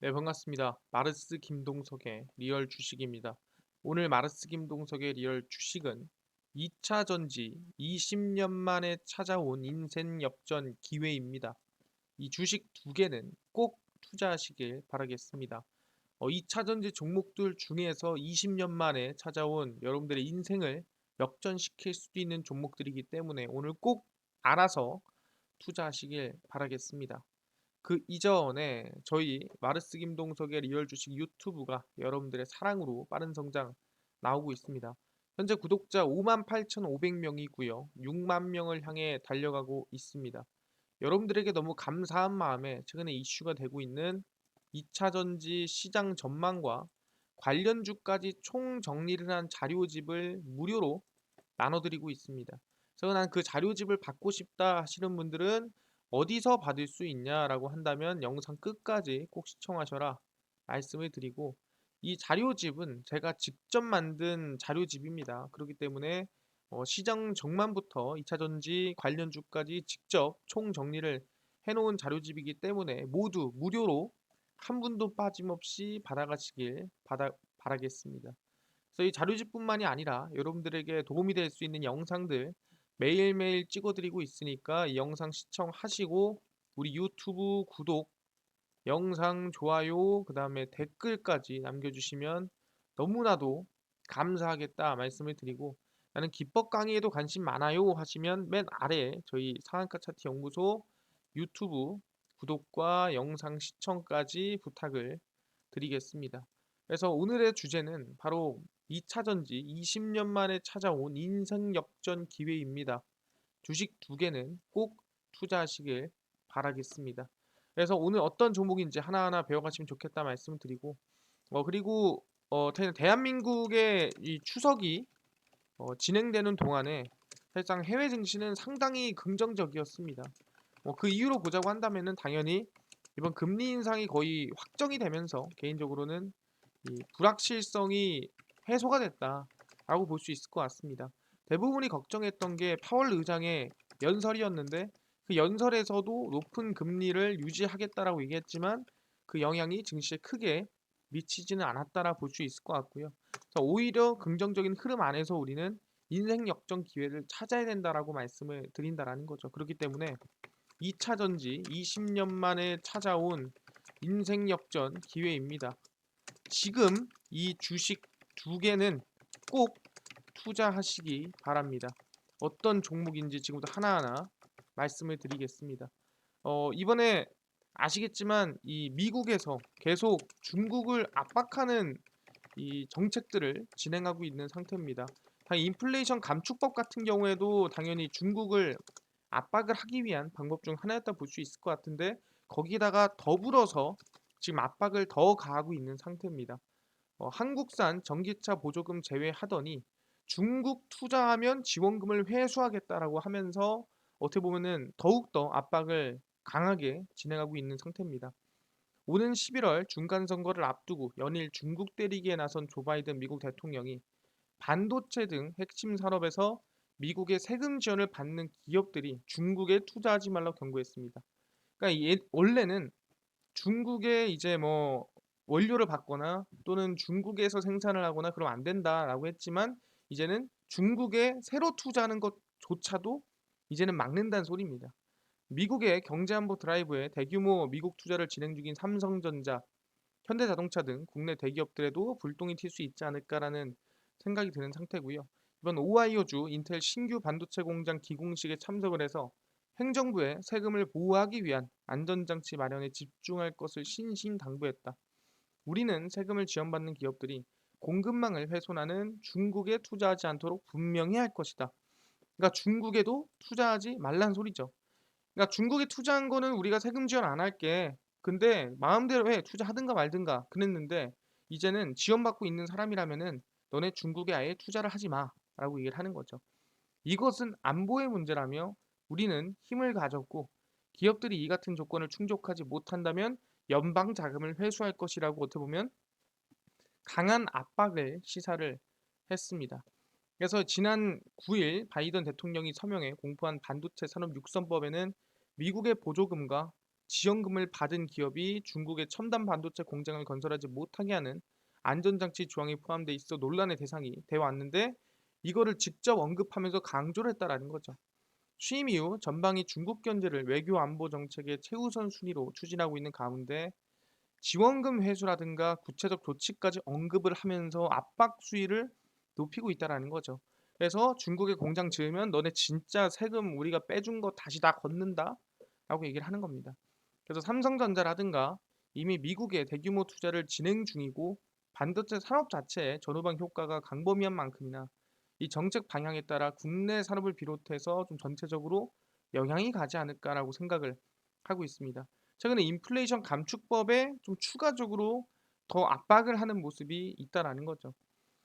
네, 반갑습니다. 마르스 김동석의 리얼 주식입니다. 오늘 마르스 김동석의 리얼 주식은 2차 전지 20년 만에 찾아온 인생 역전 기회입니다. 이 주식 두 개는 꼭 투자하시길 바라겠습니다. 2차 전지 종목들 중에서 20년 만에 찾아온 여러분들의 인생을 역전시킬 수도 있는 종목들이기 때문에 오늘 꼭 알아서 투자하시길 바라겠습니다. 그 이전에 저희 마르스 김동석의 리얼 주식 유튜브가 여러분들의 사랑으로 빠른 성장 나오고 있습니다. 현재 구독자 58,500명이고요. 6만 명을 향해 달려가고 있습니다. 여러분들에게 너무 감사한 마음에 최근에 이슈가 되고 있는 2차 전지 시장 전망과 관련주까지 총 정리를 한 자료집을 무료로 나눠드리고 있습니다. 그래서 난 그 자료집을 받고 싶다 하시는 분들은 어디서 받을 수 있냐라고 한다면 영상 끝까지 꼭 시청하셔라 말씀을 드리고, 이 자료집은 제가 직접 만든 자료집입니다. 그렇기 때문에 시장 전망부터 2차 전지 관련주까지 직접 총 정리를 해놓은 자료집이기 때문에 모두 무료로 한 분도 빠짐없이 받아가시길 바라겠습니다. 그래서 이 자료집뿐만이 아니라 여러분들에게 도움이 될 수 있는 영상들 매일매일 찍어드리고 있으니까 이 영상 시청하시고 우리 유튜브 구독, 영상 좋아요, 그 다음에 댓글까지 남겨주시면 너무나도 감사하겠다 말씀을 드리고, 나는 기법 강의에도 관심 많아요 하시면 맨 아래에 저희 상한가 차트 연구소 유튜브 구독과 영상 시청까지 부탁을 드리겠습니다. 그래서 오늘의 주제는 바로 2차 전지 20년 만에 찾아온 인생 역전 기회입니다. 주식 두 개는 꼭 투자하시길 바라겠습니다. 그래서 오늘 어떤 종목인지 하나하나 배워가시면 좋겠다 말씀드리고, 그리고 대한민국의 이 추석이 진행되는 동안에 사실상 해외 증시는 상당히 긍정적이었습니다. 그 이유로 보자고 한다면은 당연히 이번 금리 인상이 거의 확정이 되면서 개인적으로는 이 불확실성이 해소가 됐다라고 볼 수 있을 것 같습니다. 대부분이 걱정했던 게 파월 의장의 연설이었는데, 그 연설에서도 높은 금리를 유지하겠다라고 얘기했지만 그 영향이 증시에 크게 미치지는 않았다라 볼 수 있을 것 같고요. 그래서 오히려 긍정적인 흐름 안에서 우리는 인생 역전 기회를 찾아야 된다라고 말씀을 드린다라는 거죠. 그렇기 때문에 2차 전지 20년 만에 찾아온 인생 역전 기회입니다. 지금 이 주식 두 개는 꼭 투자하시기 바랍니다. 어떤 종목인지 지금부터 하나하나 말씀을 드리겠습니다. 이번에 아시겠지만 이 미국에서 계속 중국을 압박하는 이 정책들을 진행하고 있는 상태입니다. 당연히 인플레이션 감축법 같은 경우에도 당연히 중국을 압박을 하기 위한 방법 중 하나였다 볼 수 있을 것 같은데, 거기다가 더불어서 지금 압박을 더 가하고 있는 상태입니다. 한국산 전기차 보조금 제외하더니 중국 투자하면 지원금을 회수하겠다라고 하면서 어떻게 보면은 더욱더 압박을 강하게 진행하고 있는 상태입니다. 오는 11월 중간 선거를 앞두고 연일 중국 때리기에 나선 조 바이든 미국 대통령이 반도체 등 핵심 산업에서 미국의 세금 지원을 받는 기업들이 중국에 투자하지 말라고 경고했습니다. 그러니까 원래는 중국에 이제 뭐 원료를 받거나 또는 중국에서 생산을 하거나 그러면 안 된다라고 했지만, 이제는 중국에 새로 투자하는 것조차도 이제는 막는다는 소리입니다. 미국의 경제안보 드라이브에 대규모 미국 투자를 진행 중인 삼성전자, 현대자동차 등 국내 대기업들에도 불똥이 튈 수 있지 않을까라는 생각이 드는 상태고요. 이번 오하이오주 인텔 신규 반도체 공장 기공식에 참석을 해서 행정부의 세금을 보호하기 위한 안전장치 마련에 집중할 것을 신신당부했다. 우리는 세금을 지원받는 기업들이 공급망을 훼손하는 중국에 투자하지 않도록 분명히 할 것이다. 그러니까 중국에도 투자하지 말란 소리죠. 그러니까 중국에 투자한 거는 우리가 세금 지원 안 할게, 근데 마음대로 해, 투자하든가 말든가 그랬는데, 이제는 지원받고 있는 사람이라면은 너네 중국에 아예 투자를 하지 마라고 얘기를 하는 거죠. 이것은 안보의 문제라며 우리는 힘을 가졌고 기업들이 이 같은 조건을 충족하지 못한다면 연방 자금을 회수할 것이라고 어떻게 보면 강한 압박을 시사를 했습니다. 그래서 지난 9일 바이든 대통령이 서명해 공포한 반도체 산업 육성법에는 미국의 보조금과 지원금을 받은 기업이 중국의 첨단 반도체 공장을 건설하지 못하게 하는 안전장치 조항이 포함돼 있어 논란의 대상이 돼 왔는데 이거를 직접 언급하면서 강조를 했다라는 거죠. 취임 이후 전방위 중국 견제를 외교 안보 정책의 최우선 순위로 추진하고 있는 가운데 지원금 회수라든가 구체적 조치까지 언급을 하면서 압박 수위를 높이고 있다라는 거죠. 그래서 중국에 공장 지으면 너네 진짜 세금 우리가 빼준 거 다시 다 걷는다라고 얘기를 하는 겁니다. 그래서 삼성전자라든가 이미 미국에 대규모 투자를 진행 중이고 반도체 산업 자체의 전후방 효과가 강범위한 만큼이나 이 정책 방향에 따라 국내 산업을 비롯해서 좀 전체적으로 영향이 가지 않을까라고 생각을 하고 있습니다. 최근에 인플레이션 감축법에 좀 추가적으로 더 압박을 하는 모습이 있다라는 거죠.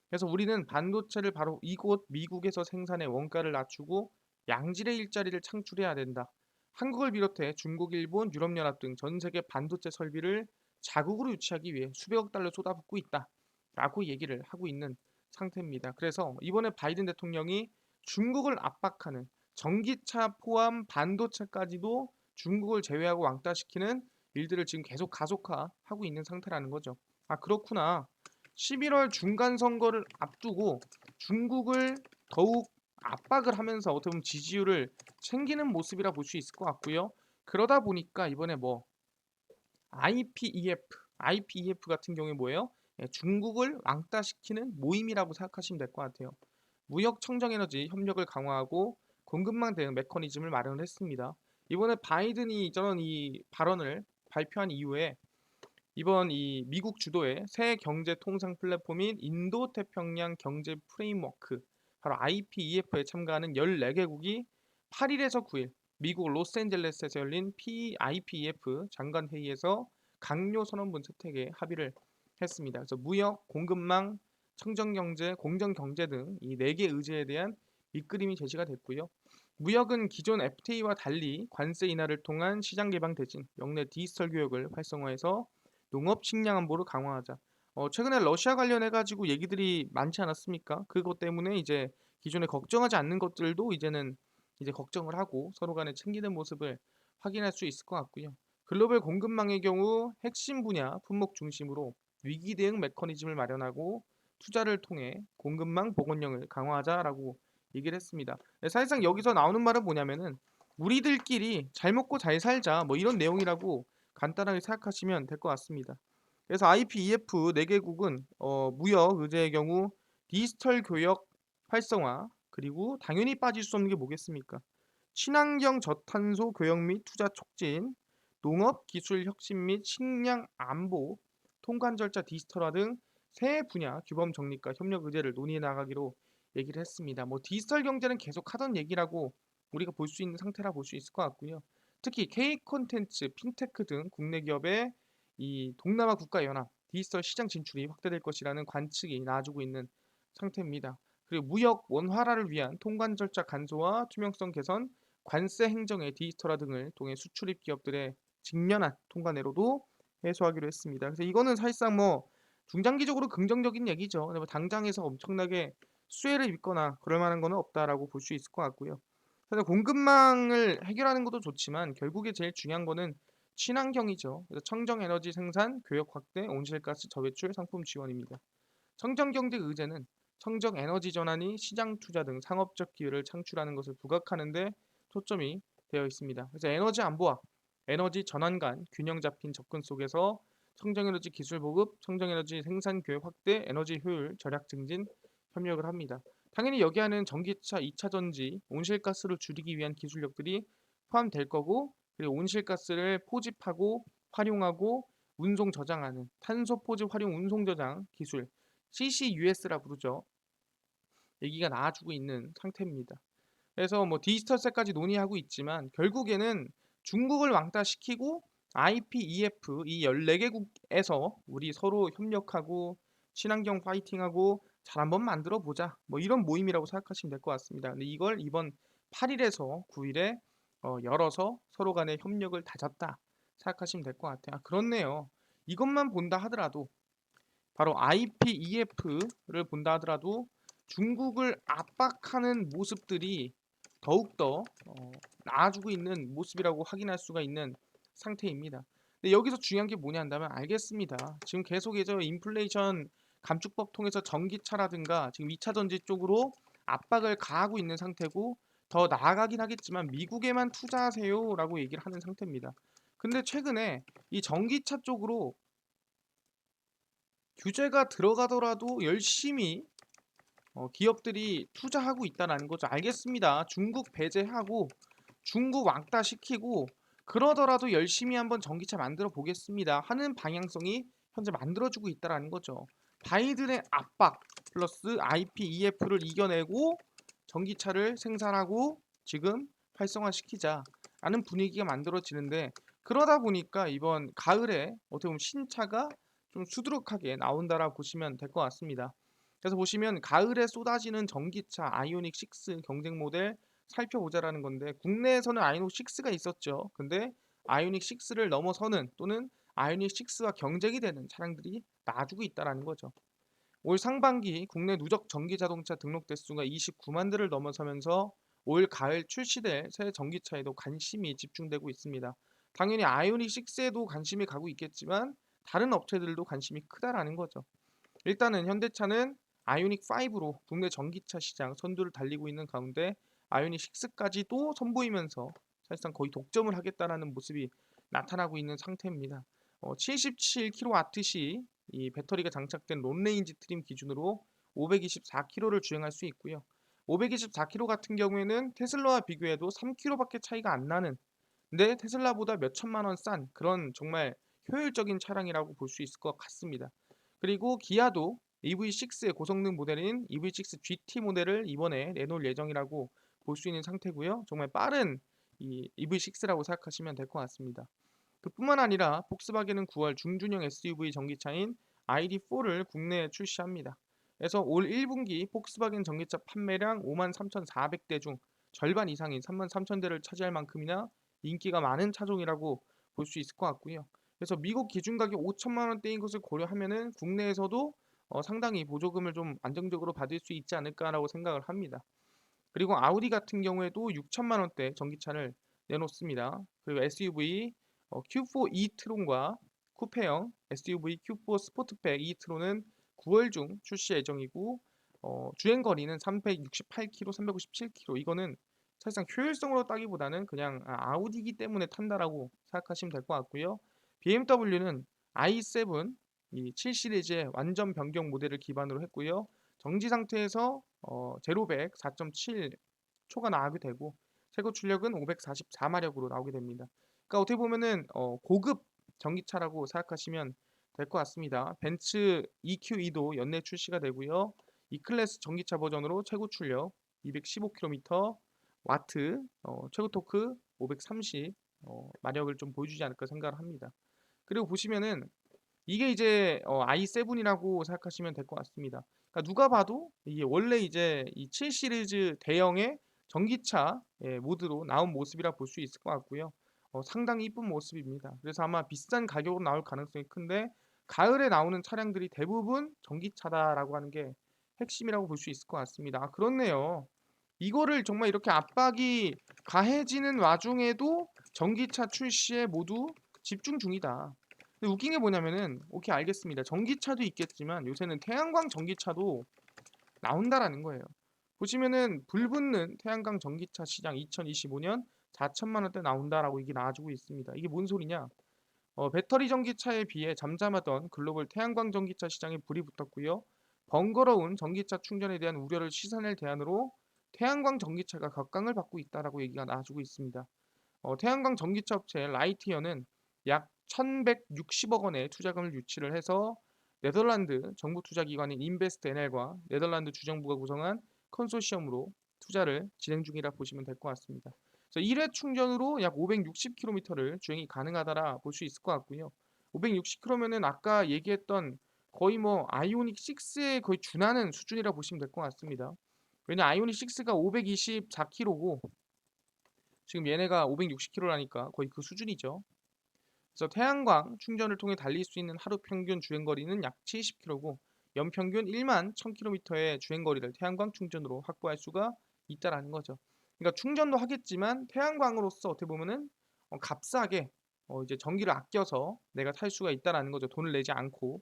그래서 우리는 반도체를 바로 이곳 미국에서 생산해 원가를 낮추고 양질의 일자리를 창출해야 된다. 한국을 비롯해 중국, 일본, 유럽연합 등 전 세계 반도체 설비를 자국으로 유치하기 위해 수백억 달러 쏟아붓고 있다. 라고 얘기를 하고 있는 상태입니다. 그래서 이번에 바이든 대통령이 중국을 압박하는 전기차 포함 반도체까지도 중국을 제외하고 왕따시키는 일들을 지금 계속 가속화하고 있는 상태라는 거죠. 아, 그렇구나. 11월 중간 선거를 앞두고 중국을 더욱 압박을 하면서 어떻게 보면 지지율을 챙기는 모습이라 볼 수 있을 것 같고요. 그러다 보니까 이번에 뭐 IPEF 같은 경우에 뭐예요? 예, 중국을 왕따시키는 모임이라고 생각하시면 될 것 같아요. 무역 청정에너지 협력을 강화하고 공급망 대응 메커니즘을 마련을 했습니다. 이번에 바이든이 저런 이 발언을 발표한 이후에 이번 이 미국 주도의 새 경제 통상 플랫폼인 인도 태평양 경제 프레임워크 바로 IPEF에 참가하는 14개국이 8일에서 9일 미국 로스앤젤레스에서 열린 IPEF 장관 회의에서 강요 선언문 채택에 합의를 했습니다. 그래서 무역, 공급망, 청정경제, 공정경제 등 이 4개 의제에 대한 밑그림이 제시가 됐고요. 무역은 기존 FTA와 달리 관세 인하를 통한 시장 개방 대진, 역내 디지털 교역을 활성화해서 농업 식량 안보를 강화하자. 최근에 러시아 관련해 가지고 얘기들이 많지 않았습니까? 그것 때문에 이제 기존에 걱정하지 않는 것들도 이제는 이제 걱정을 하고 서로 간에 챙기는 모습을 확인할 수 있을 것 같고요. 글로벌 공급망의 경우 핵심 분야 품목 중심으로 위기 대응 메커니즘을 마련하고 투자를 통해 공급망 복원력을 강화하자라고 얘기를 했습니다. 네, 사실상 여기서 나오는 말은 뭐냐면은 우리들끼리 잘 먹고 잘 살자 뭐 이런 내용이라고 간단하게 생각하시면 될 것 같습니다. 그래서 IPEF 4개국은 무역 의제의 경우 디지털 교역 활성화 그리고 당연히 빠질 수 없는 게 뭐겠습니까? 친환경 저탄소 교역 및 투자 촉진, 농업 기술 혁신 및 식량 안보, 통관 절차 디지털화 등 세 분야 규범 정립과 협력 의제를 논의해 나가기로 얘기를 했습니다. 뭐 디지털 경제는 계속 하던 얘기라고 우리가 볼 수 있는 상태라 볼 수 있을 것 같고요. 특히 K 콘텐츠, 핀테크 등 국내 기업의 이 동남아 국가 연합 디지털 시장 진출이 확대될 것이라는 관측이 나와주고 있는 상태입니다. 그리고 무역 원활화를 위한 통관 절차 간소화, 투명성 개선, 관세 행정의 디지털화 등을 통해 수출입 기업들의 직면한 통관회로도 해소하기로 했습니다. 그래서 이거는 사실상 뭐 중장기적으로 긍정적인 얘기죠. 근데 뭐 당장에서 엄청나게 수혜를 입거나 그럴 만한 거는 없다라고 볼 수 있을 것 같고요. 그래서 공급망을 해결하는 것도 좋지만 결국에 제일 중요한 거는 친환경이죠. 그래서 청정 에너지 생산, 교역 확대, 온실가스 저배출 상품 지원입니다. 청정 경제 의제는 청정 에너지 전환이 시장 투자 등 상업적 기회를 창출하는 것을 부각하는 데 초점이 되어 있습니다. 그래서 에너지 안보와 에너지 전환 간 균형 잡힌 접근 속에서 청정 에너지 기술 보급, 청정 에너지 생산 교육 확대, 에너지 효율 절약 증진 협력을 합니다. 당연히 여기 안에는 전기차, 2차 전지, 온실가스를 줄이기 위한 기술력들이 포함될 거고 그리고 온실가스를 포집하고 활용하고 운송 저장하는 탄소 포집 활용 운송 저장 기술 CCUS라 부르죠. 얘기가 나와주고 있는 상태입니다. 그래서 뭐 디지털세까지 논의하고 있지만 결국에는 중국을 왕따시키고 IPEF 이 14개국에서 우리 서로 협력하고 친환경 파이팅하고 잘 한번 만들어 보자. 뭐 이런 모임이라고 생각하시면 될 것 같습니다. 근데 이걸 이번 8일에서 9일에 열어서 서로 간의 협력을 다졌다 생각하시면 될 것 같아요. 아, 그렇네요. 이것만 본다 하더라도 바로 IPEF를 본다 하더라도 중국을 압박하는 모습들이 더욱더 나아지고 있는 모습이라고 확인할 수가 있는 상태입니다. 근데 여기서 중요한 게 뭐냐 한다면 알겠습니다. 지금 계속 이제 인플레이션 감축법 통해서 전기차라든가 지금 2차 전지 쪽으로 압박을 가하고 있는 상태고 더 나아가긴 하겠지만 미국에만 투자하세요라고 얘기를 하는 상태입니다. 근데 최근에 이 전기차 쪽으로 규제가 들어가더라도 열심히 기업들이 투자하고 있다는 거죠. 알겠습니다. 중국 배제하고 중국 왕따 시키고 그러더라도 열심히 한번 전기차 만들어 보겠습니다 하는 방향성이 현재 만들어지고 있다는 거죠. 바이든의 압박 플러스 IPEF를 이겨내고 전기차를 생산하고 지금 활성화시키자라는 분위기가 만들어지는데, 그러다 보니까 이번 가을에 어떻게 보면 신차가 좀 수두룩하게 나온다라 보시면 될 것 같습니다. 그래서 보시면 가을에 쏟아지는 전기차 아이오닉 6 경쟁 모델 살펴보자라는 건데, 국내에서는 아이오닉 6가 있었죠. 근데 아이오닉 6를 넘어서는 또는 아이오닉 6와 경쟁이 되는 차량들이 나와주고 있다는 거죠. 올 상반기 국내 누적 전기 자동차 등록 대수가 29만 대를 넘어서면서 올 가을 출시될 새 전기차에도 관심이 집중되고 있습니다. 당연히 아이오닉 6에도 관심이 가고 있겠지만 다른 업체들도 관심이 크다라는 거죠. 일단은 현대차는 아이오닉 5로 국내 전기차 시장 선두를 달리고 있는 가운데 아이오닉 6까지도 선보이면서 사실상 거의 독점을 하겠다라는 모습이 나타나고 있는 상태입니다. 77kWh 이 배터리가 장착된 론레인지 트림 기준으로 524km를 주행할 수 있고요. 524km 같은 경우에는 테슬라와 비교해도 3km밖에 차이가 안 나는, 근데 테슬라보다 몇 천만 원 싼 그런 정말 효율적인 차량이라고 볼 수 있을 것 같습니다. 그리고 기아도 EV6의 고성능 모델인 EV6 GT 모델을 이번에 내놓을 예정이라고 볼 수 있는 상태고요. 정말 빠른 이 EV6라고 생각하시면 될 것 같습니다. 그뿐만 아니라 폭스바겐은 9월 중준형 SUV 전기차인 ID4를 국내에 출시합니다. 그래서 올 1분기 폭스바겐 전기차 판매량 53,400대 중 절반 이상인 33,000대를 차지할 만큼이나 인기가 많은 차종이라고 볼 수 있을 것 같고요. 그래서 미국 기준 가격 5천만 원대인 것을 고려하면은 국내에서도 상당히 보조금을 좀 안정적으로 받을 수 있지 않을까라고 생각을 합니다. 그리고 아우디 같은 경우에도 6천만 원대 전기차를 내놓습니다. 그리고 SUV Q4 e-트론과 쿠페형 SUV Q4 스포트백 e-트론은 9월 중 출시 예정이고, 주행 거리는 368km, 357km. 이거는 사실상 효율성으로 따기보다는 그냥 아우디기 때문에 탄다라고 생각하시면 될 것 같고요. BMW는 i7 이 7 시리즈의 완전 변경 모델을 기반으로 했고요. 정지 상태에서 제로백 4.7 초가 나오게 되고 최고 출력은 544마력으로 나오게 됩니다. 그러니까 어떻게 보면은 고급 전기차라고 생각하시면 될 것 같습니다. 벤츠 EQE도 연내 출시가 되고요. E클래스 전기차 버전으로 최고 출력 215km, 와트, 최고 토크 530 마력을 좀 보여주지 않을까 생각을 합니다. 그리고 보시면은 이게 이제 i7이라고 생각하시면 될 것 같습니다. 그러니까 누가 봐도 이게 원래 이제 이 7 시리즈 대형의 전기차 모드로 나온 모습이라 볼 수 있을 것 같고요. 상당히 이쁜 모습입니다. 그래서 아마 비싼 가격으로 나올 가능성이 큰데 가을에 나오는 차량들이 대부분 전기차다라고 하는 게 핵심이라고 볼 수 있을 것 같습니다. 아, 그렇네요. 이거를 정말 이렇게 압박이 가해지는 와중에도 전기차 출시에 모두 집중 중이다. 근데 웃긴 게 뭐냐면은 오케이 알겠습니다. 전기차도 있겠지만 요새는 태양광 전기차도 나온다라는 거예요. 보시면은 불붙는 태양광 전기차 시장 2025년 4천만 원대 나온다라고 이게 나와주고 있습니다. 이게 뭔 소리냐? 배터리 전기차에 비해 잠잠하던 글로벌 태양광 전기차 시장에 불이 붙었고요. 번거로운 전기차 충전에 대한 우려를 시사낼 대안으로 태양광 전기차가 각광을 받고 있다라고 얘기가 나와주고 있습니다. 태양광 전기차 업체 라이티어는 약 1,160억 원의 투자금을 유치를 해서 네덜란드 정부 투자 기관인 인베스트 NL과 네덜란드 주정부가 구성한 컨소시엄으로 투자를 진행 중이라 보시면 될 것 같습니다. 그래서 1회 충전으로 약 560km를 주행이 가능하다라 볼 수 있을 것 같고요. 560km면은 아까 얘기했던 거의 뭐 아이오닉 6에 거의 준하는 수준이라 보시면 될 것 같습니다. 왜냐 아이오닉 6가 524km고 지금 얘네가 560km라니까 거의 그 수준이죠. 그래서 태양광 충전을 통해 달릴 수 있는 하루 평균 주행 거리는 약 70km고 연평균 1만 1000km의 주행 거리를 태양광 충전으로 확보할 수가 있다라는 거죠. 그러니까 충전도 하겠지만 태양광으로서 어떻게 보면은 값싸게 이제 전기를 아껴서 내가 탈 수가 있다라는 거죠. 돈을 내지 않고.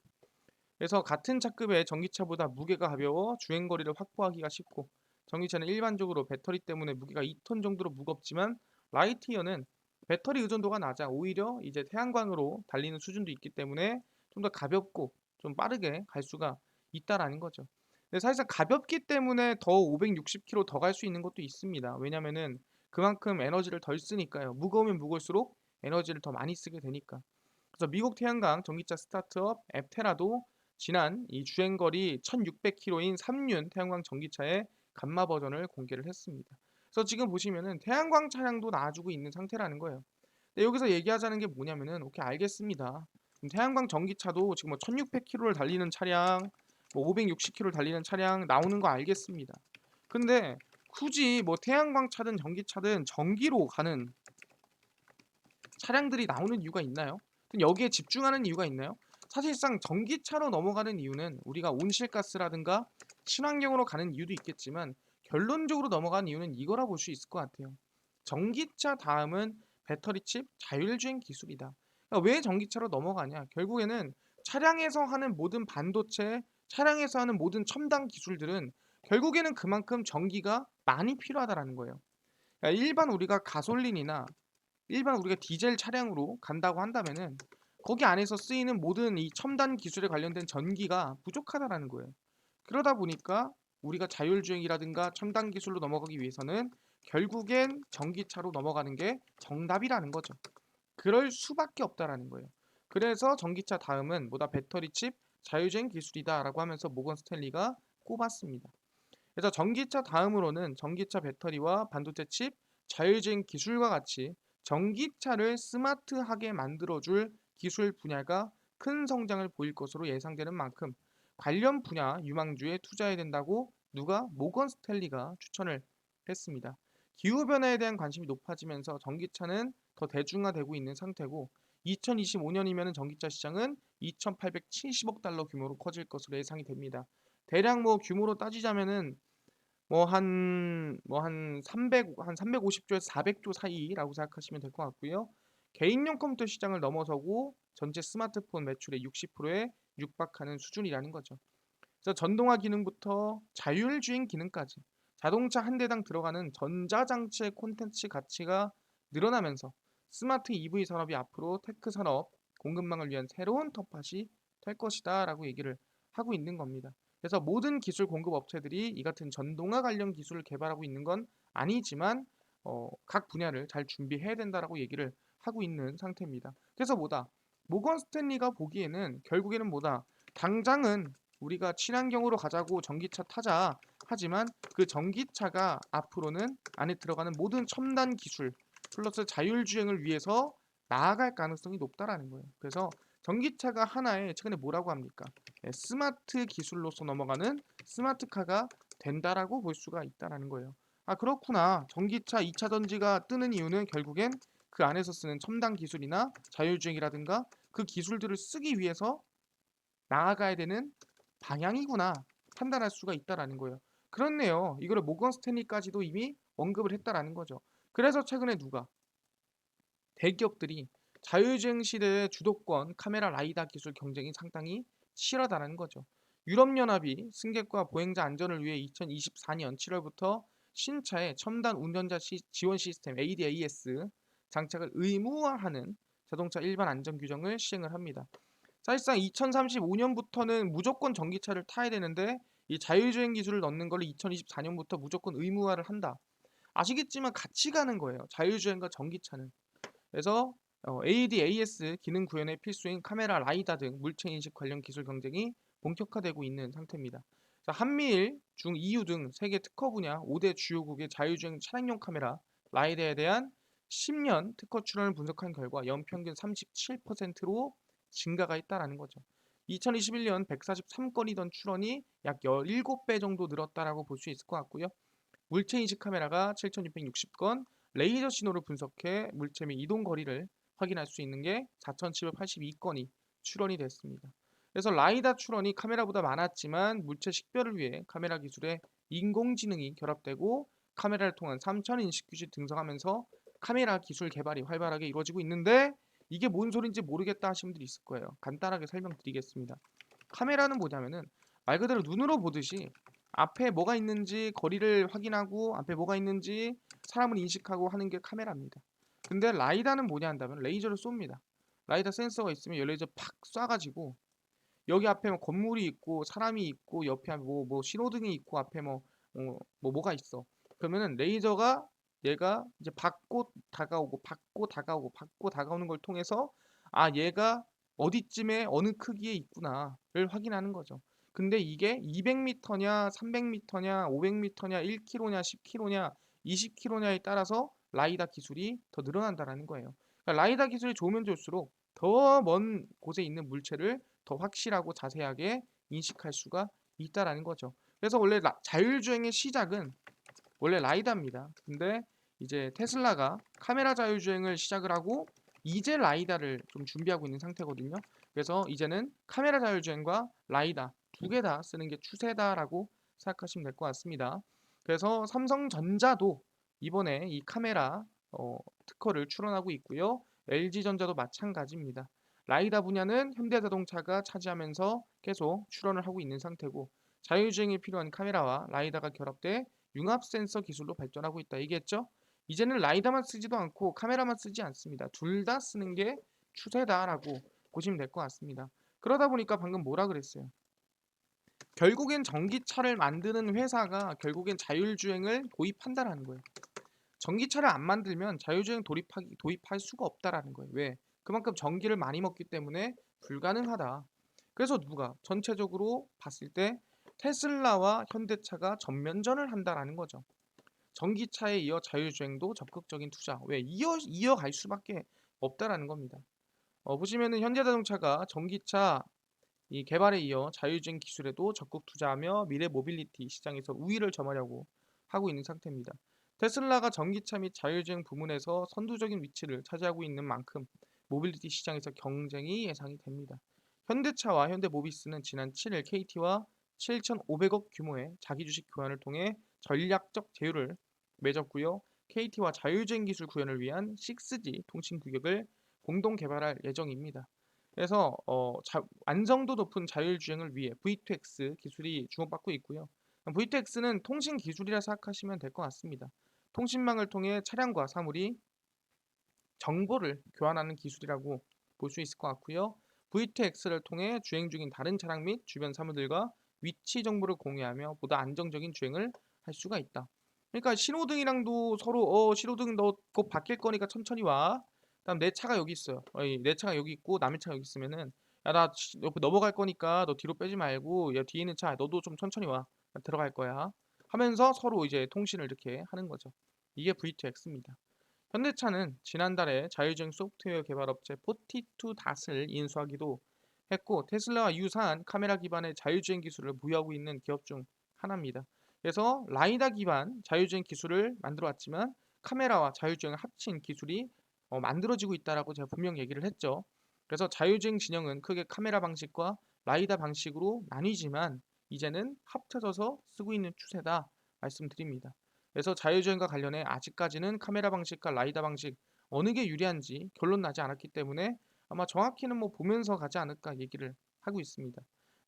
그래서 같은 차급의 전기차보다 무게가 가벼워 주행 거리를 확보하기가 쉽고, 전기차는 일반적으로 배터리 때문에 무게가 2톤 정도로 무겁지만 라이트이어는 배터리 의존도가 낮아 오히려 이제 태양광으로 달리는 수준도 있기 때문에 좀 더 가볍고 좀 빠르게 갈 수가 있다라는 거죠. 근데 사실상 가볍기 때문에 더 560km 더 갈 수 있는 것도 있습니다. 왜냐면은 그만큼 에너지를 덜 쓰니까요. 무거우면 무거울수록 에너지를 더 많이 쓰게 되니까. 그래서 미국 태양광 전기차 스타트업 앱테라도 지난 이 주행거리 1600km인 3륜 태양광 전기차의 감마 버전을 공개를 했습니다. 그래서 지금 보시면은 태양광 차량도 나와주고 있는 상태라는 거예요. 근데 여기서 얘기하자는 게 뭐냐면은, 오케이 알겠습니다. 태양광 전기차도 지금 뭐 1600km를 달리는 차량, 뭐 560km를 달리는 차량 나오는 거 알겠습니다. 근데 굳이 뭐 태양광 차든 전기차든 전기로 가는 차량들이 나오는 이유가 있나요? 여기에 집중하는 이유가 있나요? 사실상 전기차로 넘어가는 이유는 우리가 온실가스라든가 친환경으로 가는 이유도 있겠지만 결론적으로 넘어가는 이유는 이거라 볼 수 있을 것 같아요. 전기차 다음은 배터리칩 자율주행 기술이다. 그러니까 왜 전기차로 넘어가냐? 결국에는 차량에서 하는 모든 반도체, 차량에서 하는 모든 첨단 기술들은 결국에는 그만큼 전기가 많이 필요하다라는 거예요. 그러니까 일반 우리가 디젤 차량으로 간다고 한다면은 거기 안에서 쓰이는 모든 이 첨단 기술에 관련된 전기가 부족하다라는 거예요. 그러다 보니까 우리가 자율주행이라든가 첨단 기술로 넘어가기 위해서는 결국엔 전기차로 넘어가는 게 정답이라는 거죠. 그럴 수밖에 없다라는 거예요. 그래서 전기차 다음은 뭐다 배터리칩 자율주행 기술이다라고 하면서 모건 스탠리가 꼽았습니다. 그래서 전기차 다음으로는 전기차 배터리와 반도체 칩, 자율주행 기술과 같이 전기차를 스마트하게 만들어줄 기술 분야가 큰 성장을 보일 것으로 예상되는 만큼 관련 분야 유망주에 투자해야 된다고 누가 모건 스탠리가 추천을 했습니다. 기후변화에 대한 관심이 높아지면서 전기차는 더 대중화되고 있는 상태고, 2025년이면 전기차 시장은 2,870억 달러 규모로 커질 것으로 예상이 됩니다. 대략 뭐 규모로 따지자면은 한 350조에서 400조 사이라고 생각하시면 될 것 같고요. 개인용 컴퓨터 시장을 넘어서고 전체 스마트폰 매출의 60%에 육박하는 수준이라는 거죠. 그래서 전동화 기능부터 자율주행 기능까지 자동차 한 대당 들어가는 전자장치의 콘텐츠 가치가 늘어나면서 스마트 EV 산업이 앞으로 테크 산업 공급망을 위한 새로운 텃밭이 될 것이다라고 얘기를 하고 있는 겁니다. 그래서 모든 기술 공급 업체들이 이 같은 전동화 관련 기술을 개발하고 있는 건 아니지만 각 분야를 잘 준비해야 된다라고 얘기를 하고 있는 상태입니다. 그래서 뭐다? 모건 스탠리가 보기에는 결국에는 뭐다? 당장은 우리가 친환경으로 가자고 전기차 타자 하지만 그 전기차가 앞으로는 안에 들어가는 모든 첨단 기술 플러스 자율주행을 위해서 나아갈 가능성이 높다라는 거예요. 그래서 전기차가 하나의 최근에 뭐라고 합니까? 스마트 기술로서 넘어가는 스마트카가 된다라고 볼 수가 있다라는 거예요. 아 그렇구나. 전기차 2차 전지가 뜨는 이유는 결국엔 그 안에서 쓰는 첨단 기술이나 자율주행이라든가 그 기술들을 쓰기 위해서 나아가야 되는 방향이구나 판단할 수가 있다라는 거예요. 그렇네요. 이거를 모건 스탠리까지도 이미 언급을 했다라는 거죠. 그래서 최근에 누가 대기업들이 자율주행 시대의 주도권 카메라 라이다 기술 경쟁이 상당히 치열하다는 거죠. 유럽연합이 승객과 보행자 안전을 위해 2024년 7월부터 신차의 첨단 운전자 지원 시스템 ADAS 장착을 의무화하는 자동차 일반 안전 규정을 시행을 합니다. 사실상 2035년부터는 무조건 전기차를 타야 되는데 이 자율주행 기술을 넣는 걸 2024년부터 무조건 의무화를 한다. 아시겠지만 같이 가는 거예요. 자율주행과 전기차는. 그래서 ADAS 기능 구현의 필수인 카메라 라이다 등 물체 인식 관련 기술 경쟁이 본격화되고 있는 상태입니다. 한미일, 중, EU 등 세계 특허 분야 5대 주요국의 자율주행 차량용 카메라 라이다에 대한 10년 특허 출원을 분석한 결과 연평균 37%로 증가가 있다라는 거죠. 2021년 143건이던 출원이 약 17배 정도 늘었다라고 볼 수 있을 것 같고요. 물체 인식 카메라가 7,660건, 레이저 신호를 분석해 물체 및 이동 거리를 확인할 수 있는 게 4,782건이 출원이 됐습니다. 그래서 라이다 출원이 카메라보다 많았지만 물체 식별을 위해 카메라 기술에 인공지능이 결합되고 카메라를 통한 3차 인식 기술이 등장하면서 카메라 기술 개발이 활발하게 이루어지고 있는데 이게 뭔 소린지 모르겠다 하시는 분들이 있을 거예요. 간단하게 설명드리겠습니다. 카메라는 뭐냐면은 말 그대로 눈으로 보듯이 앞에 뭐가 있는지 거리를 확인하고 앞에 뭐가 있는지 사람을 인식하고 하는 게 카메라입니다. 근데 라이다는 뭐냐 한다면 레이저를 씁니다. 라이다 센서가 있으면 이 레이저 팍 쏴가지고 여기 앞에 뭐 건물이 있고 사람이 있고 옆에 뭐 신호등이 있고 앞에 뭐가 있어. 그러면은 레이저가 얘가 이제 받고 다가오는 걸 통해서 아 얘가 어디쯤에 어느 크기에 있구나를 확인하는 거죠. 근데 이게 200m냐, 300m냐, 500m냐, 1km냐, 10km냐, 20km냐에 따라서 라이다 기술이 더 늘어난다라는 거예요. 그러니까 라이다 기술이 좋으면 좋을수록 더 먼 곳에 있는 물체를 더 확실하고 자세하게 인식할 수가 있다라는 거죠. 그래서 원래 자율주행의 시작은 원래 라이다입니다. 근데 이제 테슬라가 카메라 자율주행을 시작을 하고 이제 라이다를 좀 준비하고 있는 상태거든요. 그래서 이제는 카메라 자율주행과 라이다 두 개 다 쓰는 게 추세다라고 생각하시면 될 것 같습니다. 그래서 삼성전자도 이번에 이 카메라 특허를 출원하고 있고요. LG전자도 마찬가지입니다. 라이다 분야는 현대자동차가 차지하면서 계속 출원을 하고 있는 상태고 자율주행에 필요한 카메라와 라이다가 결합돼 융합 센서 기술로 발전하고 있다 얘기했죠. 이제는 라이다만 쓰지도 않고 카메라만 쓰지 않습니다. 둘 다 쓰는 게 추세다라고 보시면 될 것 같습니다. 그러다 보니까 방금 뭐라 그랬어요? 결국엔 전기차를 만드는 회사가 결국엔 자율주행을 도입한다라는 거예요. 전기차를 안 만들면 자율주행 도입할 수가 없다라는 거예요. 왜? 그만큼 전기를 많이 먹기 때문에 불가능하다. 그래서 누가 전체적으로 봤을 때 테슬라와 현대차가 전면전을 한다라는 거죠. 전기차에 이어 자율주행도 적극적인 투자. 왜? 이어갈 수밖에 없다라는 겁니다. 보시면은 현대자동차가 전기차 이 개발에 이어 자율주행 기술에도 적극 투자하며 미래 모빌리티 시장에서 우위를 점하려고 하고 있는 상태입니다. 테슬라가 전기차 및 자율주행 부문에서 선두적인 위치를 차지하고 있는 만큼 모빌리티 시장에서 경쟁이 예상이 됩니다. 현대차와 현대모비스는 지난 7일 KT와 7,500억 규모의 자기 주식 교환을 통해 전략적 제휴를 맺었고요. KT와 자율주행 기술 구현을 위한 6G 통신 규격을 공동 개발할 예정입니다. 그래서 완성도 높은 자율주행을 위해 V2X 기술이 주목받고 있고요. V2X는 통신 기술이라 생각하시면 될 것 같습니다. 통신망을 통해 차량과 사물이 정보를 교환하는 기술이라고 볼 수 있을 것 같고요. V2X를 통해 주행 중인 다른 차량 및 주변 사물들과 위치 정보를 공유하며 보다 안정적인 주행을 할 수가 있다. 그러니까 신호등이랑도 서로 신호등 너 곧 바뀔 거니까 천천히 와. 그다음 내 차가 여기 있어요. 내 차가 여기 있고 남의 차가 여기 있으면은 야 나 옆에 넘어갈 거니까 너 뒤로 빼지 말고 야 뒤에 있는 차 너도 좀 천천히 와. 나 들어갈 거야. 하면서 서로 이제 통신을 이렇게 하는 거죠. 이게 V2X입니다. 현대차는 지난달에 자율주행 소프트웨어 개발 업체 42닷을 인수하기도 했고 테슬라와 유사한 카메라 기반의 자율주행 기술을 보유하고 있는 기업 중 하나입니다. 그래서 라이다 기반 자율주행 기술을 만들어 왔지만 카메라와 자율주행을 합친 기술이 만들어지고 있다라고 제가 분명 얘기를 했죠. 그래서 자율주행 진영은 크게 카메라 방식과 라이다 방식으로 나뉘지만 이제는 합쳐져서 쓰고 있는 추세다 말씀드립니다. 그래서 자율주행과 관련해 아직까지는 카메라 방식과 라이다 방식 어느 게 유리한지 결론 나지 않았기 때문에 아마 정확히는 뭐 보면서 가지 않을까 얘기를 하고 있습니다.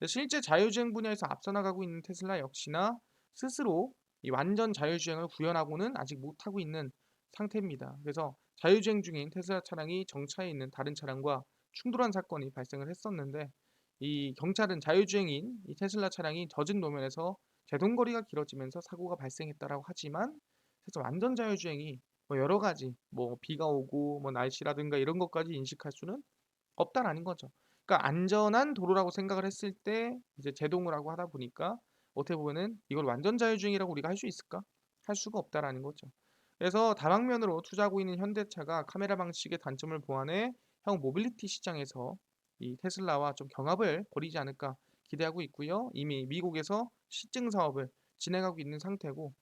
실제 자율주행 분야에서 앞서 나가고 있는 테슬라 역시나 스스로 이 완전 자율주행을 구현하고는 아직 못하고 있는 상태입니다. 그래서 자율주행 중인 테슬라 차량이 정차해 있는 다른 차량과 충돌한 사건이 발생을 했었는데 이 경찰은 자율주행인 이 테슬라 차량이 젖은 노면에서 제동거리가 길어지면서 사고가 발생했다라고 하지만 사실 완전 자율주행이 뭐 여러 가지 뭐 비가 오고 뭐 날씨라든가 이런 것까지 인식할 수는 없다라는 거죠. 그러니까 안전한 도로라고 생각을 했을 때 이제 제동을 하고 하다 보니까 어떻게 보면은 이걸 완전 자율주행이라고 우리가 할 수 있을까? 할 수가 없다라는 거죠. 그래서 다방면으로 투자하고 있는 현대차가 카메라 방식의 단점을 보완해 향후 모빌리티 시장에서 이 테슬라와 좀 경합을 벌이지 않을까 기대하고 있고요. 이미 미국에서 시증 사업을 진행하고 있는 상태고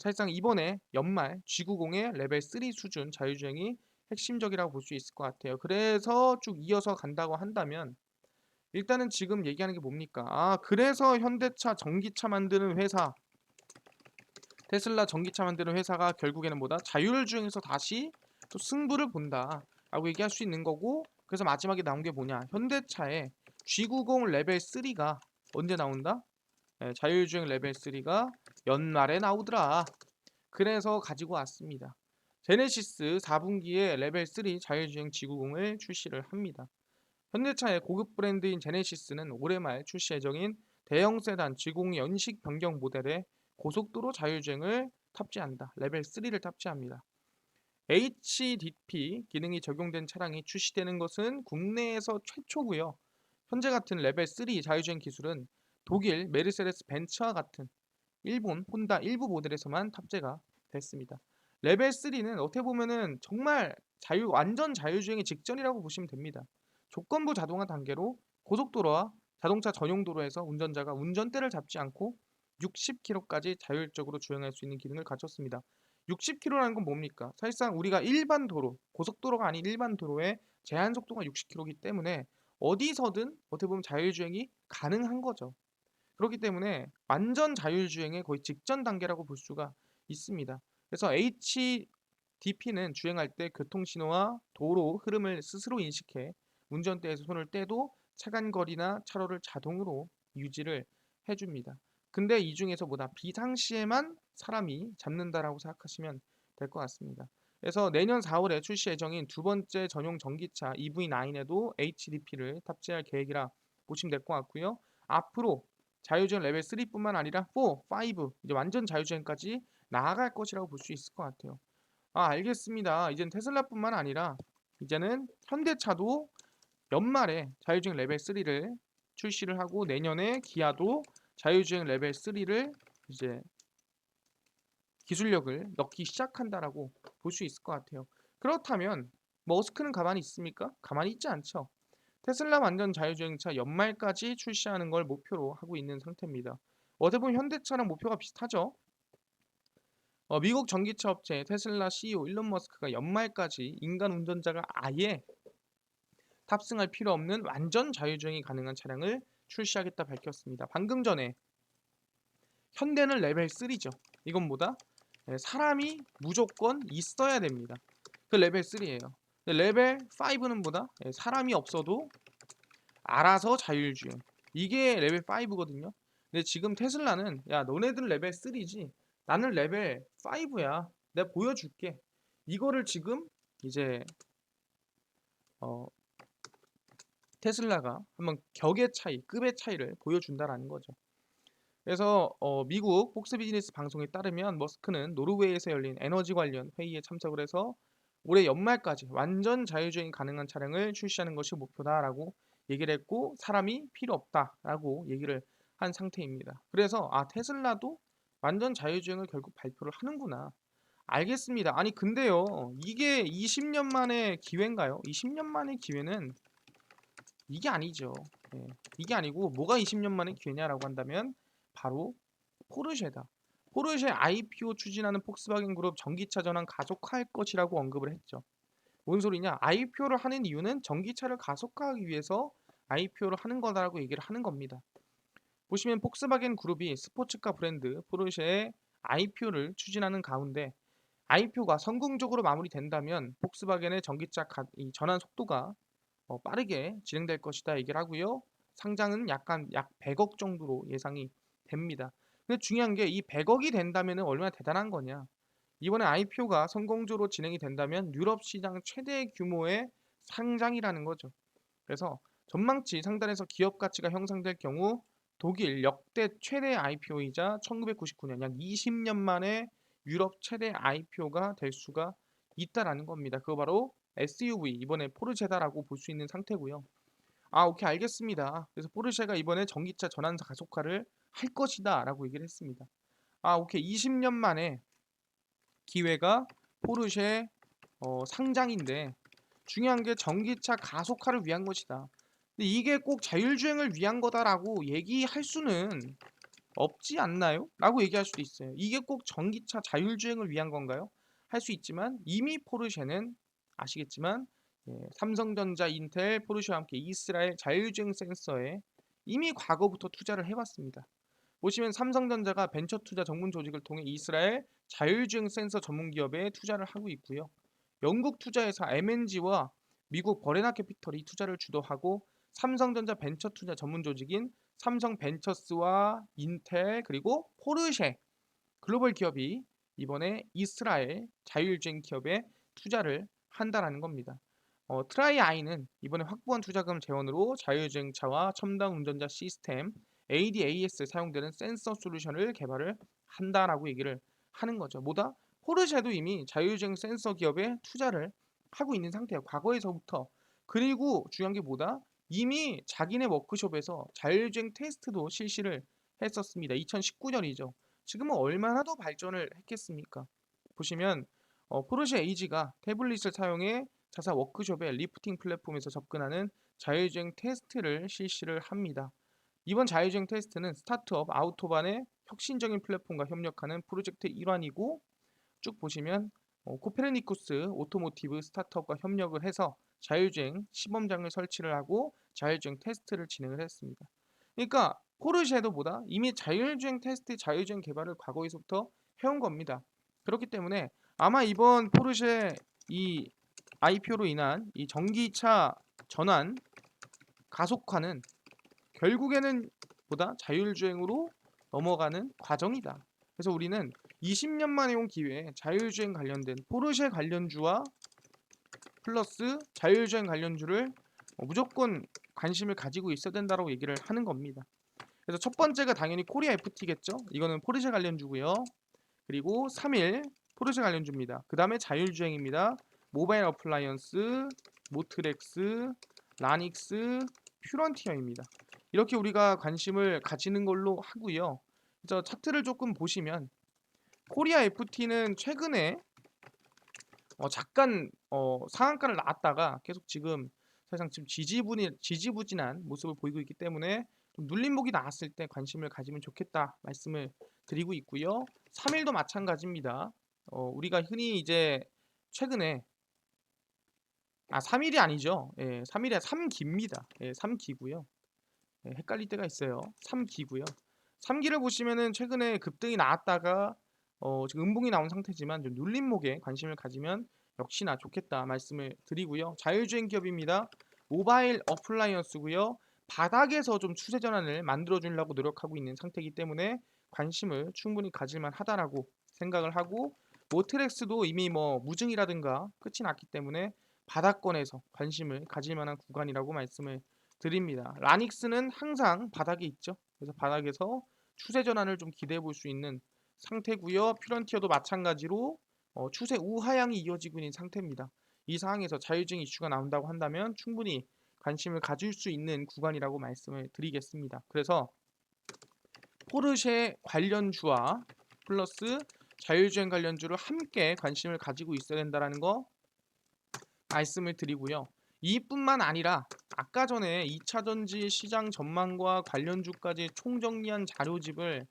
사실상 이번에 연말 G90의 레벨 3 수준 자율주행이 핵심적이라고 볼 수 있을 것 같아요. 그래서 쭉 이어서 간다고 한다면 일단은 지금 얘기하는 게 뭡니까? 그래서 현대차 전기차 만드는 회사, 테슬라 전기차 만드는 회사가 결국에는 뭐다? 자율주행에서 다시 또 승부를 본다. 라고 얘기할 수 있는 거고, 그래서 마지막에 나온 게 뭐냐, 현대차의 G90 레벨 3가 언제 나온다? 자율주행 레벨 3가 연말에 나오더라. 그래서 가지고 왔습니다. 제네시스 4분기에 레벨 3 자율주행 G90을 출시를 합니다. 현대차의 고급 브랜드인 제네시스는 올해 말 출시 예정인 대형 세단 G90 연식 변경 모델에 고속도로 자율주행을 탑재한다. 레벨 3를 탑재합니다. HDP 기능이 적용된 차량이 출시되는 것은 국내에서 최초고요. 현재 같은 레벨 3 자율주행 기술은 독일 메르세데스 벤츠와 같은 일본 혼다 일부 모델에서만 탑재가 됐습니다. 레벨 3는 어떻게 보면은 정말 완전 자율주행의 직전이라고 보시면 됩니다. 조건부 자동화 단계로 고속도로와 자동차 전용 도로에서 운전자가 운전대를 잡지 않고 60km까지 자율적으로 주행할 수 있는 기능을 갖췄습니다. 60km라는 건 뭡니까? 사실상 우리가 일반 도로, 고속도로가 아닌 일반 도로의 제한 속도가 60km이기 때문에 어디서든 어떻게 보면 자율주행이 가능한 거죠. 그렇기 때문에 완전 자율주행의 거의 직전 단계라고 볼 수가 있습니다. 그래서 HDP는 주행할 때 교통신호와 도로 흐름을 스스로 인식해 운전대에서 손을 떼도 차간거리나 차로를 자동으로 유지를 해줍니다. 근데 이 중에서 보다 비상시에만 사람이 잡는다라고 생각하시면 될 것 같습니다. 그래서 내년 4월에 출시 예정인 두 번째 전용 전기차 EV9에도 HDP를 탑재할 계획이라 보시면 될 것 같고요. 앞으로 자율주행 레벨 3뿐만 아니라 4, 5 이제 완전 자율주행까지 나아갈 것이라고 볼 수 있을 것 같아요. 알겠습니다. 이젠 테슬라뿐만 아니라 이제는 현대차도 연말에 자율주행 레벨 3를 출시를 하고 내년에 기아도 자율주행 레벨 3를 이제 기술력을 넣기 시작한다라고 볼 수 있을 것 같아요. 그렇다면 머스크는 가만히 있습니까? 가만히 있지 않죠. 테슬라 완전 자율주행차 연말까지 출시하는 걸 목표로 하고 있는 상태입니다. 어떻게 보면 현대차랑 목표가 비슷하죠. 미국 전기차 업체 테슬라 CEO 일론 머스크가 연말까지 인간 운전자가 아예 탑승할 필요 없는 완전 자율주행이 가능한 차량을 출시하겠다 밝혔습니다. 방금 전에 현대는 레벨 3죠. 이건 뭐다? 사람이 무조건 있어야 됩니다. 그 레벨 3예요. 레벨 5는 뭐다? 사람이 없어도 알아서 자율주행. 이게 레벨 5거든요. 근데 지금 테슬라는 야 너네들 레벨 3지 나는 레벨 5야. 내가 보여줄게. 이거를 지금 이제 어, 테슬라가 한번 격의 차이, 급의 차이를 보여준다라는 거죠. 그래서 미국 폭스 비즈니스 방송에 따르면 머스크는 노르웨이에서 열린 에너지 관련 회의에 참석을 해서 올해 연말까지 완전 자율주행 가능한 차량을 출시하는 것이 목표다라고 얘기를 했고 사람이 필요 없다라고 얘기를 한 상태입니다. 그래서 테슬라도 완전 자율주행을 결국 발표를 하는구나. 알겠습니다. 아니 근데요 이게 20년 만의 기회인가요? 20년 만의 기회는 이게 아니죠. 예, 이게 아니고 뭐가 20년 만의 기회냐라고 한다면 바로 포르쉐다. 포르쉐 IPO 추진하는 폭스바겐 그룹 전기차 전환 가속화할 것이라고 언급을 했죠. 뭔 소리냐? IPO를 하는 이유는 전기차를 가속화하기 위해서 IPO를 하는 거다라고 얘기를 하는 겁니다. 보시면 폭스바겐 그룹이 스포츠카 브랜드 포르쉐의 IPO를 추진하는 가운데 IPO가 성공적으로 마무리된다면 폭스바겐의 전기차 이 전환 속도가 빠르게 진행될 것이다 얘기를 하고요. 상장은 약 100억 정도로 예상이 됩니다. 근데 중요한 게 이 100억이 된다면 얼마나 대단한 거냐. 이번에 IPO가 성공적으로 진행이 된다면 유럽 시장 최대 규모의 상장이라는 거죠. 그래서 전망치 상단에서 기업 가치가 형성될 경우 독일 역대 최대 IPO이자 1999년 약 20년 만에 유럽 최대 IPO가 될 수가 있다라는 겁니다. 그거 바로 SUV 이번에 포르쉐다라고 볼 수 있는 상태고요. 오케이 알겠습니다. 그래서 포르쉐가 이번에 전기차 전환사 가속화를 할 것이다라고 얘기를 했습니다. 오케이 20년 만에 기회가 포르쉐 상장인데 중요한 게 전기차 가속화를 위한 것이다. 근데 이게 꼭 자율주행을 위한 거다라고 얘기할 수는 없지 않나요? 라고 얘기할 수도 있어요. 이게 꼭 전기차 자율주행을 위한 건가요? 할 수 있지만 이미 포르쉐는 아시겠지만 삼성전자, 인텔, 포르쉐와 함께 이스라엘 자율주행 센서에 이미 과거부터 투자를 해왔습니다. 보시면 삼성전자가 벤처 투자 전문 조직을 통해 이스라엘 자율주행 센서 전문 기업에 투자를 하고 있고요. 영국 투자회사 M&G와 미국 버레나 캐피털이 투자를 주도하고 삼성전자 벤처 투자 전문 조직인 삼성 벤처스와 인텔 그리고 포르쉐 글로벌 기업이 이번에 이스라엘 자율주행 기업에 투자를 한다라는 겁니다. 트라이 아이는 이번에 확보한 투자금 재원으로 자율주행차와 첨단 운전자 시스템 ADAS에 사용되는 센서 솔루션을 개발을 한다라고 얘기를 하는 거죠. 뭐다? 포르쉐도 이미 자율주행 센서 기업에 투자를 하고 있는 상태예요. 과거에서부터. 그리고 중요한 게 뭐다? 이미 자기네 워크숍에서 자율주행 테스트도 실시를 했었습니다. 2019년이죠. 지금은 얼마나 더 발전을 했겠습니까? 보시면 포르쉐 에이지가 태블릿을 사용해 자사 워크숍의 리프팅 플랫폼에서 접근하는 자율주행 테스트를 실시를 합니다. 이번 자율주행 테스트는 스타트업 아우토반의 혁신적인 플랫폼과 협력하는 프로젝트 일환이고 쭉 보시면 코페르니쿠스 오토모티브 스타트업과 협력을 해서 자율주행 시범장을 설치를 하고 자율주행 테스트를 진행을 했습니다. 그러니까 포르쉐도 보다 이미 자율주행 테스트, 자율주행 개발을 과거에서부터 해온 겁니다. 그렇기 때문에 아마 이번 포르쉐 이 IPO로 인한 이 전기차 전환 가속화는 결국에는 보다 자율주행으로 넘어가는 과정이다. 그래서 우리는 20년 만에 온 기회에 자율주행 관련된 포르쉐 관련주와 플러스 자율주행 관련주를 무조건 관심을 가지고 있어야 된다고 얘기를 하는 겁니다. 그래서 첫 번째가 당연히 코리아 FT겠죠. 이거는 포르쉐 관련주고요. 그리고 3일 포르쉐 관련주입니다. 그 다음에 자율주행입니다. 모바일 어플라이언스, 모트렉스, 라닉스, 퓨런티어입니다. 이렇게 우리가 관심을 가지는 걸로 하고요. 그래서 차트를 조금 보시면 코리아 FT는 최근에 잠깐 상한가를 나왔다가 계속 지금 사실상 지금 지지부진한 모습을 보이고 있기 때문에 좀 눌림목이 나왔을 때 관심을 가지면 좋겠다 말씀을 드리고 있고요. 3일도 마찬가지입니다. 우리가 흔히 이제 최근에 3일이 아니죠. 예, 3일이 3기입니다. 예, 3기고요. 예, 헷갈릴 때가 있어요. 3기고요. 3기를 보시면은 최근에 급등이 나왔다가 지금 음봉이 나온 상태지만 좀 눌림목에 관심을 가지면 역시나 좋겠다 말씀을 드리고요. 자율주행 기업입니다. 모바일 어플라이언스고요. 바닥에서 좀 추세 전환을 만들어 주려고 노력하고 있는 상태이기 때문에 관심을 충분히 가질만 하다라고 생각을 하고 모트렉스도 이미 뭐 무증이라든가 끝이 났기 때문에 바닥권에서 관심을 가질 만한 구간이라고 말씀을 드립니다. 라닉스는 항상 바닥에 있죠. 그래서 바닥에서 추세 전환을 좀 기대해 볼 수 있는 상태고요. 퓨런티어도 마찬가지로 추세 우하향이 이어지고 있는 상태입니다. 이 상황에서 자율주행 이슈가 나온다고 한다면 충분히 관심을 가질 수 있는 구간이라고 말씀을 드리겠습니다. 그래서 포르쉐 관련주와 플러스 자율주행 관련주를 함께 관심을 가지고 있어야 된다는 거 말씀을 드리고요. 이뿐만 아니라 아까 전에 2차 전지 시장 전망과 관련주까지 총정리한 자료집을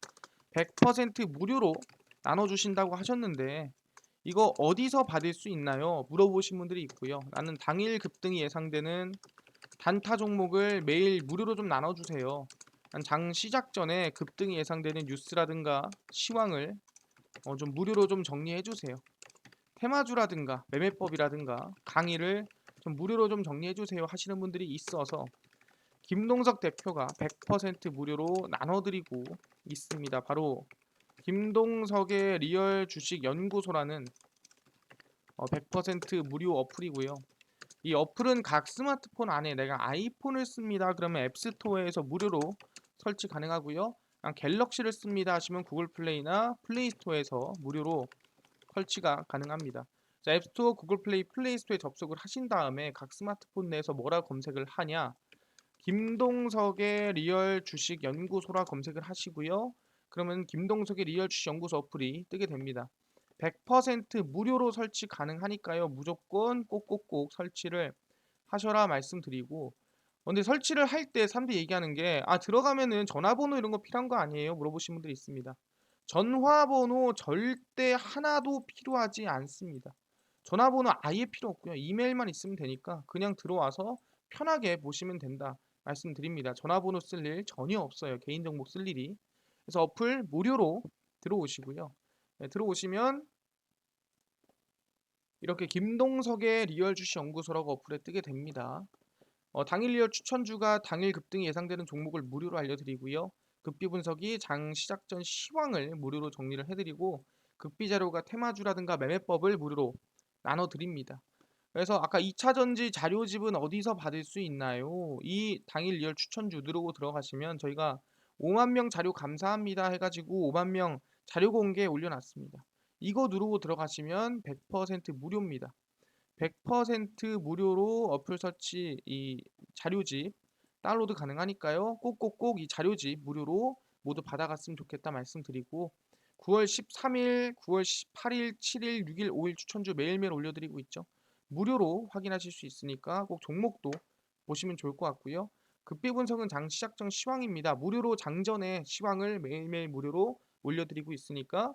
100% 무료로 나눠주신다고 하셨는데 이거 어디서 받을 수 있나요? 물어보신 분들이 있고요. 나는 당일 급등이 예상되는 단타 종목을 매일 무료로 좀 나눠주세요. 장 시작 전에 급등이 예상되는 뉴스라든가 시황을 좀 무료로 좀 정리해주세요. 테마주라든가 매매법이라든가 강의를 좀 무료로 좀 정리해주세요 하시는 분들이 있어서 김동석 대표가 100% 무료로 나눠드리고 있습니다. 바로 김동석의 리얼 주식 연구소라는 100% 무료 어플이고요. 이 어플은 각 스마트폰 안에 내가 아이폰을 씁니다. 그러면 앱스토어에서 무료로 설치 가능하고요. 갤럭시를 씁니다 하시면 구글 플레이나 플레이 스토어에서 무료로 설치가 가능합니다. 자, 앱스토어, 구글 플레이, 플레이 스토어에 접속을 하신 다음에 각 스마트폰 내에서 뭐라 검색을 하냐? 김동석의 리얼 주식 연구소라 검색을 하시고요. 그러면 김동석의 리얼 주식 연구소 어플이 뜨게 됩니다. 100% 무료로 설치 가능하니까요. 무조건 꼭꼭꼭 설치를 하셔라 말씀드리고 근데 설치를 할 때 사람들이 얘기하는 게 들어가면은 전화번호 이런 거 필요한 거 아니에요? 물어보시는 분들이 있습니다. 전화번호 절대 하나도 필요하지 않습니다. 전화번호 아예 필요 없고요. 이메일만 있으면 되니까 그냥 들어와서 편하게 보시면 된다 말씀드립니다. 전화번호 쓸 일 전혀 없어요. 개인정보 쓸 일이. 그래서 어플 무료로 들어오시고요. 네, 들어오시면 이렇게 김동석의 리얼 주식 연구소라고 어플에 뜨게 됩니다. 당일 리얼 추천주가 당일 급등이 예상되는 종목을 무료로 알려드리고요. 급비 분석이 장 시작 전 시황을 무료로 정리를 해드리고 급비 자료가 테마주라든가 매매법을 무료로 나눠드립니다. 그래서 아까 2차 전지 자료집은 어디서 받을 수 있나요? 이 당일 리얼 추천주 누르고 들어가시면 저희가 5만 명 자료 감사합니다 해가지고 5만 명 자료 공개 올려놨습니다. 이거 누르고 들어가시면 100% 무료입니다. 100% 무료로 어플 서치 이 자료집 다운로드 가능하니까요. 꼭꼭꼭 이 자료집 무료로 모두 받아갔으면 좋겠다 말씀드리고 9월 13일, 9월 18일, 7일, 6일, 5일 추천주 매일매일 올려드리고 있죠. 무료로 확인하실 수 있으니까 꼭 종목도 보시면 좋을 것 같고요. 급비 분석은 장 시작 전 시황입니다. 무료로 장전에 시황을 매일매일 무료로 올려드리고 있으니까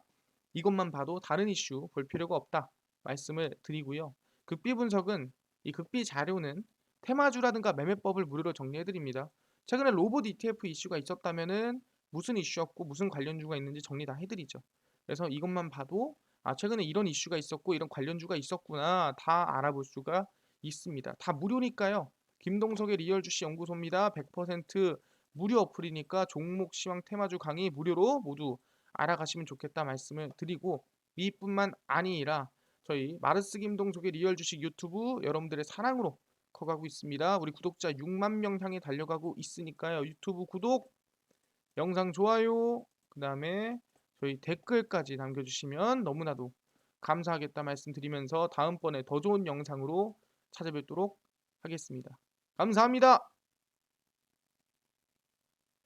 이것만 봐도 다른 이슈 볼 필요가 없다 말씀을 드리고요. 급비 분석은 이 급비 자료는 테마주라든가 매매법을 무료로 정리해드립니다. 최근에 로봇 ETF 이슈가 있었다면은 무슨 이슈였고 무슨 관련주가 있는지 정리 다 해드리죠. 그래서 이것만 봐도 최근에 이런 이슈가 있었고 이런 관련주가 있었구나 다 알아볼 수가 있습니다. 다 무료니까요. 김동석의 리얼 주식 연구소입니다. 100% 무료 어플이니까 종목 시황 테마주 강의 무료로 모두 알아가시면 좋겠다 말씀을 드리고 이뿐만 아니라 저희 마르스 김동석의 리얼 주식 유튜브 여러분들의 사랑으로 커가고 있습니다. 우리 구독자 6만 명 향해 달려가고 있으니까요. 유튜브 구독, 영상 좋아요, 그 다음에 저희 댓글까지 남겨주시면 너무나도 감사하겠다 말씀드리면서 다음번에 더 좋은 영상으로 찾아뵙도록 하겠습니다. 감사합니다.